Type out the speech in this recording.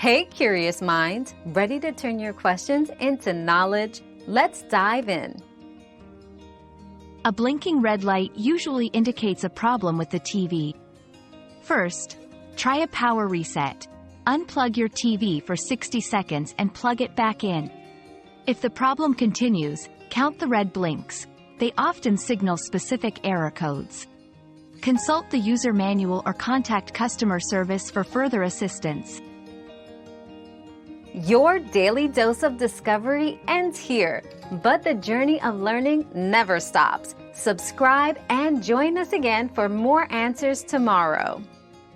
Hey, curious minds, ready to turn your questions into knowledge? Let's dive in. A blinking red light usually indicates a problem with the TV. First, try a power reset. Unplug your TV for 60 seconds and plug it back in. If the problem continues, count the red blinks. They often signal specific error codes. Consult the user manual or contact customer service for further assistance. Your daily dose of discovery ends here, but the journey of learning never stops. Subscribe and join us again for more answers tomorrow.